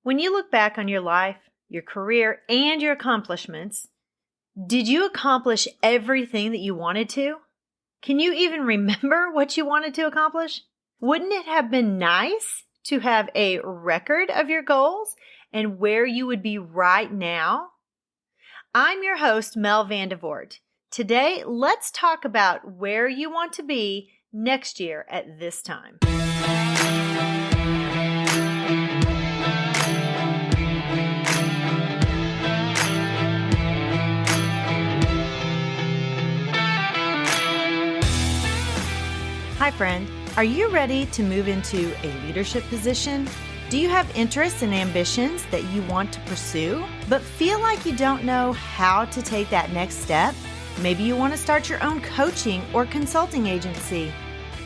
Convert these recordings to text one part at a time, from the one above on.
When you look back on your life, your career, and your accomplishments, did you accomplish everything that you wanted to? Can you even remember what you wanted to accomplish? Wouldn't it have been nice to have a record of your goals and where you would be right now? I'm your host, Mel Vandevort. Today, let's talk about where you want to be next year at this time. Hi, friend. Are you ready to move into a leadership position? Do you have interests and ambitions that you want to pursue, but feel like you don't know how to take that next step? Maybe you want to start your own coaching or consulting agency.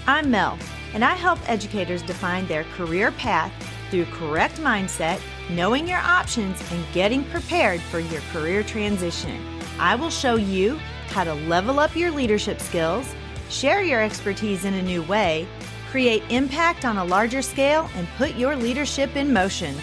I'm Mel, and I help educators define their career path through correct mindset, knowing your options, and getting prepared for your career transition. I will show you how to level up your leadership skills, share your expertise in a new way, create impact on a larger scale, and put your leadership in motion.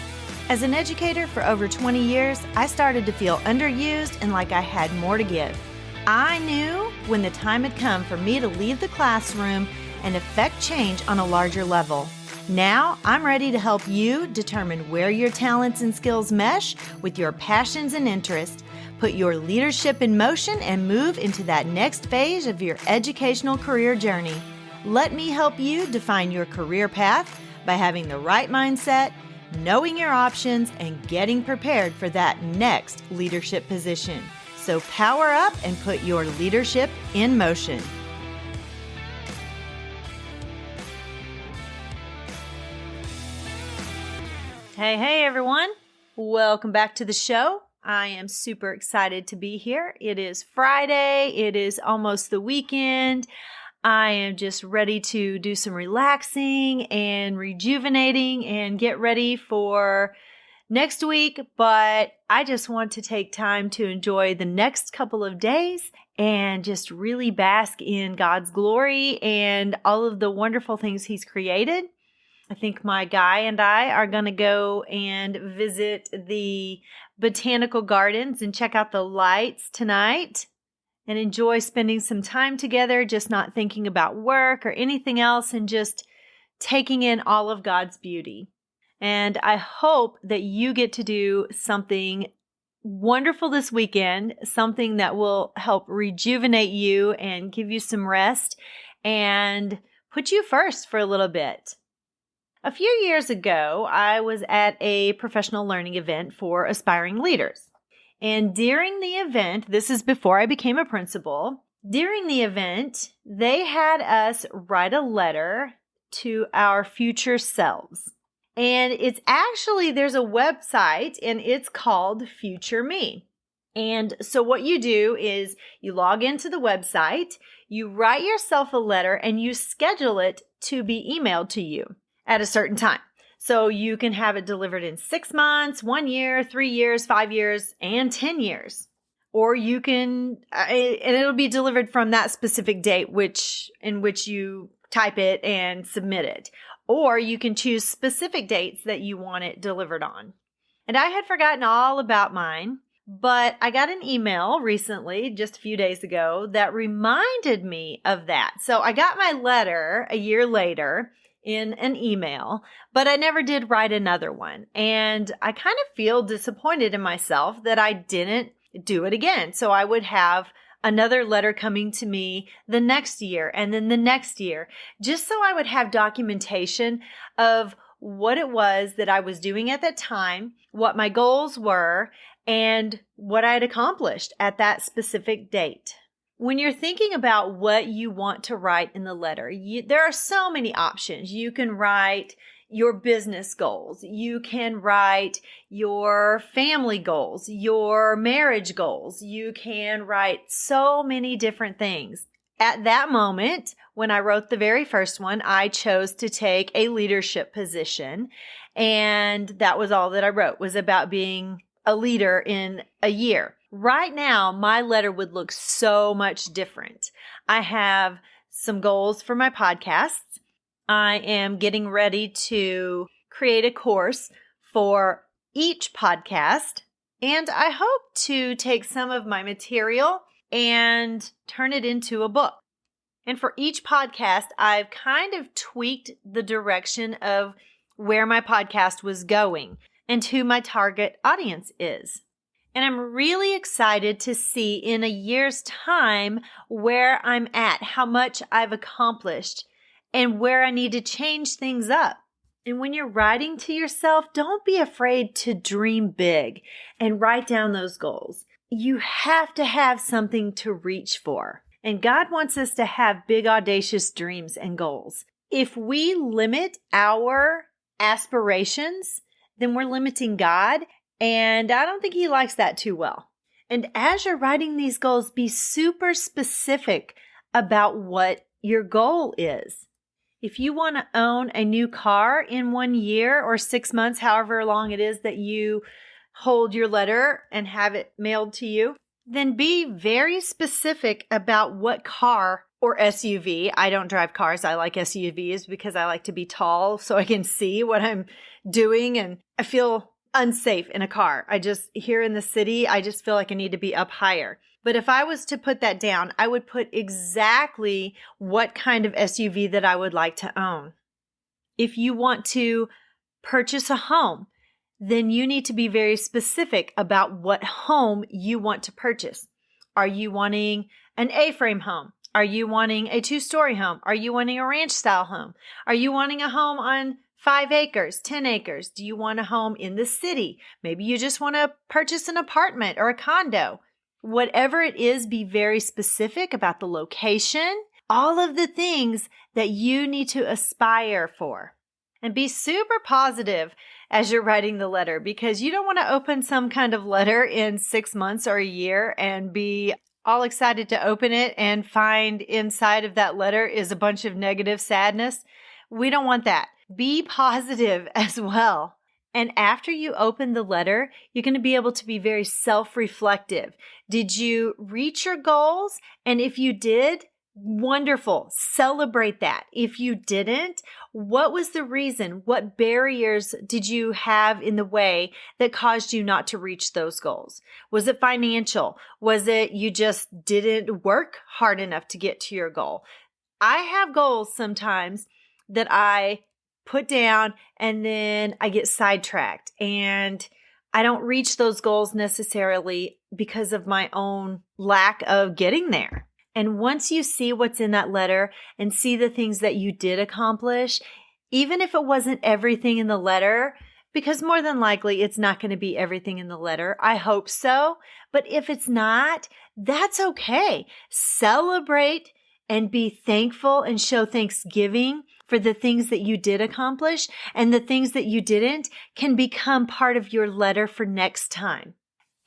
As an educator for over 20 years, I started to feel underused and like I had more to give. I knew when the time had come for me to leave the classroom and affect change on a larger level. Now, I'm ready to help you determine where your talents and skills mesh with your passions and interests, put your leadership in motion, and move into that next phase of your educational career journey. Let me help you define your career path by having the right mindset, knowing your options, and getting prepared for that next leadership position. So power up and put your leadership in motion. Hey everyone. Welcome back to the show. I am super excited to be here. It is Friday. It is almost the weekend. I am just ready to do some relaxing and rejuvenating and get ready for next week. But I just want to take time to enjoy the next couple of days and just really bask in God's glory and all of the wonderful things He's created. I think my guy and I are going to go and visit the botanical gardens and check out the lights tonight and enjoy spending some time together, just not thinking about work or anything else and just taking in all of God's beauty. And I hope that you get to do something wonderful this weekend, something that will help rejuvenate you and give you some rest and put you first for a little bit. A few years ago, I was at a professional learning event for aspiring leaders. And during the event, this is before I became a principal, during the event, they had us write a letter to our future selves. And it's actually, there's a website and it's called Future Me. And so what you do is you log into the website, you write yourself a letter, and you schedule it to be emailed to you at a certain time. So you can have it delivered in 6 months, 1 year, 3 years, 5 years, and 10 years. Or you can, and it'll be delivered from that specific date in which you type it and submit it. Or you can choose specific dates that you want it delivered on. And I had forgotten all about mine, but I got an email recently, just a few days ago, that reminded me of that. So I got my letter a year later in an email, but I never did write another one. And I kind of feel disappointed in myself that I didn't do it again. So I would have another letter coming to me the next year and then the next year, just so I would have documentation of what it was that I was doing at that time, what my goals were, and what I had accomplished at that specific date. When you're thinking about what you want to write in the letter, there are so many options. You can write your business goals. You can write your family goals, your marriage goals. You can write so many different things. At that moment, when I wrote the very first one, I chose to take a leadership position. And that was all that I wrote, was about being a leader in a year. Right now, my letter would look so much different. I have some goals for my podcasts. I am getting ready to create a course for each podcast, and I hope to take some of my material and turn it into a book. And for each podcast, I've kind of tweaked the direction of where my podcast was going and who my target audience is. And I'm really excited to see in a year's time where I'm at, how much I've accomplished, and where I need to change things up. And when you're writing to yourself, don't be afraid to dream big and write down those goals. You have to have something to reach for. And God wants us to have big, audacious dreams and goals. If we limit our aspirations, then we're limiting God, and I don't think He likes that too well. And as you're writing these goals, be super specific about what your goal is. If you want to own a new car in 1 year or 6 months, however long it is that you hold your letter and have it mailed to you, then be very specific about what car or SUV. I don't drive cars. I like SUVs because I like to be tall so I can see what I'm doing, and I feel unsafe in a car. Here in the city, I just feel like I need to be up higher. But if I was to put that down, I would put exactly what kind of SUV that I would like to own. If you want to purchase a home, then you need to be very specific about what home you want to purchase. Are you wanting an A-frame home? Are you wanting a 2-story home? Are you wanting a ranch-style home? Are you wanting a home on 5 acres, 10 acres? Do you want a home in the city? Maybe you just want to purchase an apartment or a condo. Whatever it is, be very specific about the location, all of the things that you need to aspire for. And be super positive as you're writing the letter, because you don't want to open some kind of letter in 6 months or a year and be all excited to open it and find inside of that letter is a bunch of negative sadness. We don't want that. Be positive as well. And after you open the letter, you're going to be able to be very self-reflective. Did you reach your goals? And if you did, wonderful. Celebrate that. If you didn't, what was the reason? What barriers did you have in the way that caused you not to reach those goals? Was it financial? Was it you just didn't work hard enough to get to your goal? I have goals sometimes that I put down and then I get sidetracked and I don't reach those goals necessarily because of my own lack of getting there. And once you see what's in that letter and see the things that you did accomplish, even if it wasn't everything in the letter, because more than likely it's not going to be everything in the letter. I hope so. But if it's not, that's okay. Celebrate and be thankful and show thanksgiving for the things that you did accomplish, and the things that you didn't can become part of your letter for next time.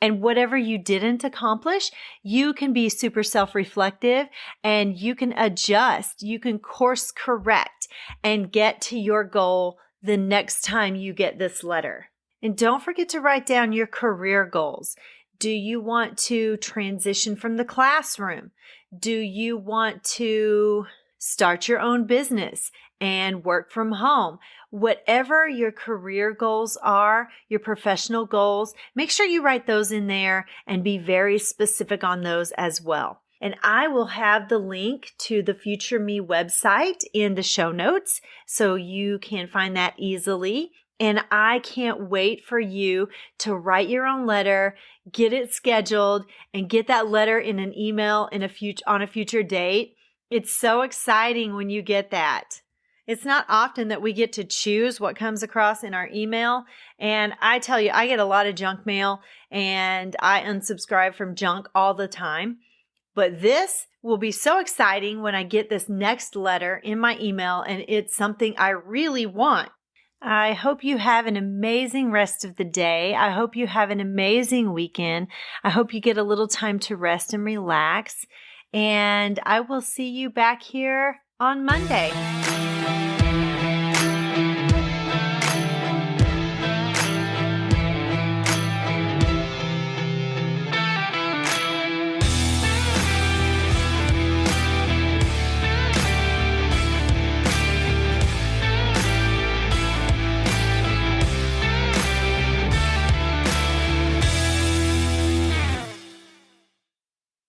And whatever you didn't accomplish, you can be super self-reflective and you can adjust, you can course correct and get to your goal the next time you get this letter. And don't forget to write down your career goals. Do you want to transition from the classroom? Do you want to start your own business and work from home? Whatever your career goals are, your professional goals, make sure you write those in there and be very specific on those as well. And I will have the link to the Future Me website in the show notes so you can find that easily. And I can't wait for you to write your own letter, get it scheduled, and get that letter in an email on a future date. It's so exciting when you get that. It's not often that we get to choose what comes across in our email. And I tell you, I get a lot of junk mail and I unsubscribe from junk all the time. But this will be so exciting when I get this next letter in my email and it's something I really want. I hope you have an amazing rest of the day. I hope you have an amazing weekend. I hope you get a little time to rest and relax. And I will see you back here on Monday.